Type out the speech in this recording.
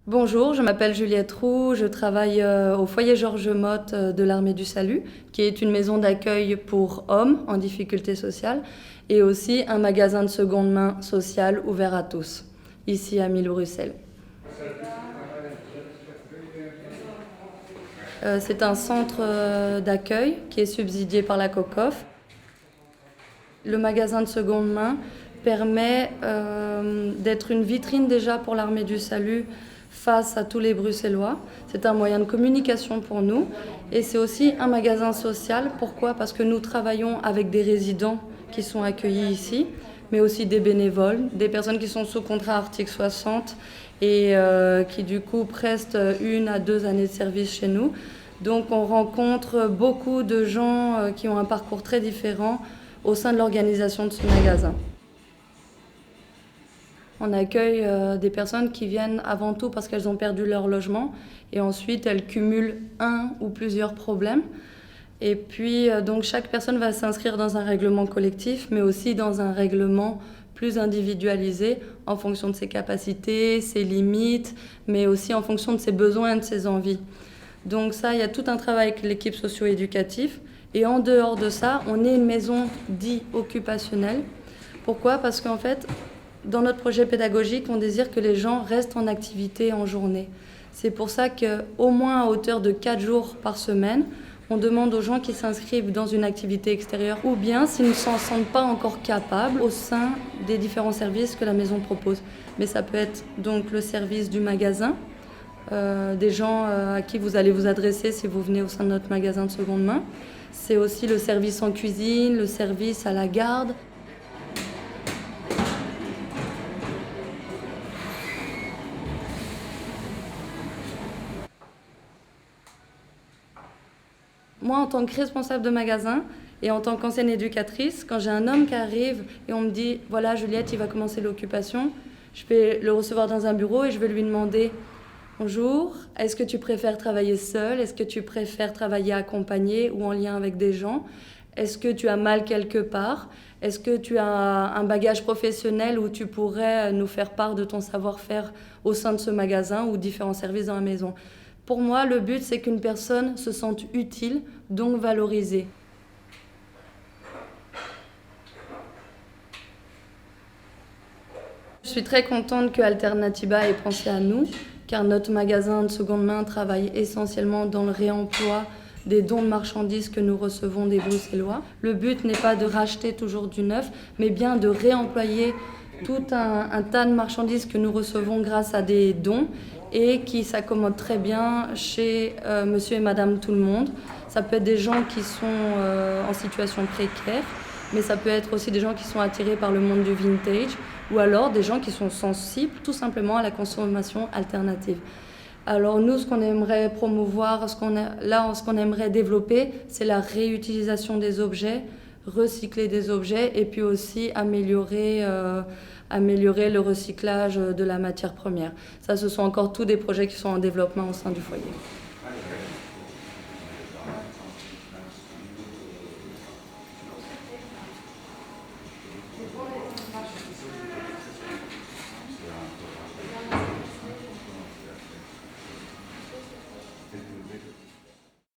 Bonjour, je m'appelle Juliette Roux, je travaille au foyer Georges Motte de l'Armée du Salut, qui est une maison d'accueil pour hommes en difficulté sociale et aussi un magasin de seconde main social ouvert à tous, ici à Millau-Russell. C'est un centre d'accueil qui est subsidié par la COCOF. Le magasin de seconde main permet d'être une vitrine déjà pour l'Armée du Salut face à tous les Bruxellois. C'est un moyen de communication pour nous et c'est aussi un magasin social. Pourquoi ? Parce que nous travaillons avec des résidents qui sont accueillis ici, mais aussi des bénévoles, des personnes qui sont sous contrat article 60 et qui du coup prestent 1 à 2 années de service chez nous. Donc on rencontre beaucoup de gens qui ont un parcours très différent au sein de l'organisation de ce magasin. On accueille des personnes qui viennent avant tout parce qu'elles ont perdu leur logement et ensuite elles cumulent un ou plusieurs problèmes. Et puis donc chaque personne va s'inscrire dans un règlement collectif mais aussi dans un règlement plus individualisé en fonction de ses capacités, ses limites, mais aussi en fonction de ses besoins et de ses envies. Donc ça, il y a tout un travail avec l'équipe socio-éducative. Et en dehors de ça, on est une maison dite occupationnelle. Pourquoi ? Parce qu'en fait, dans notre projet pédagogique, on désire que les gens restent en activité en journée. C'est pour ça qu'au moins à hauteur de 4 jours par semaine, on demande aux gens qui s'inscrivent dans une activité extérieure ou bien s'ils ne s'en sentent pas encore capables au sein des différents services que la maison propose. Mais ça peut être donc le service du magasin, des gens à qui vous allez vous adresser si vous venez au sein de notre magasin de seconde main. C'est aussi le service en cuisine, le service à la garde. Moi, en tant que responsable de magasin et en tant qu'ancienne éducatrice, quand j'ai un homme qui arrive et on me dit « Voilà, Juliette, il va commencer l'occupation », je vais le recevoir dans un bureau et je vais lui demander « Bonjour, est-ce que tu préfères travailler seul? Est-ce que tu préfères travailler accompagné ou en lien avec des gens? Est-ce que tu as mal quelque part? Est-ce que tu as un bagage professionnel où tu pourrais nous faire part de ton savoir-faire au sein de ce magasin ou différents services dans la maison ?» Pour moi, le but, c'est qu'une personne se sente utile, donc valorisée. Je suis très contente que Alternatiba ait pensé à nous, car notre magasin de seconde main travaille essentiellement dans le réemploi des dons de marchandises que nous recevons des Bruxellois. Le but n'est pas de racheter toujours du neuf, mais bien de réemployer tout un tas de marchandises que nous recevons grâce à des dons et qui s'accommodent très bien chez monsieur et madame tout le monde. Ça peut être des gens qui sont en situation précaire, mais ça peut être aussi des gens qui sont attirés par le monde du vintage ou alors des gens qui sont sensibles tout simplement à la consommation alternative. Alors nous, ce qu'on aimerait promouvoir, ce qu'on aimerait développer, c'est la réutilisation des objets, recycler des objets et puis aussi améliorer le recyclage de la matière première. Ça, ce sont encore tous des projets qui sont en développement au sein du foyer.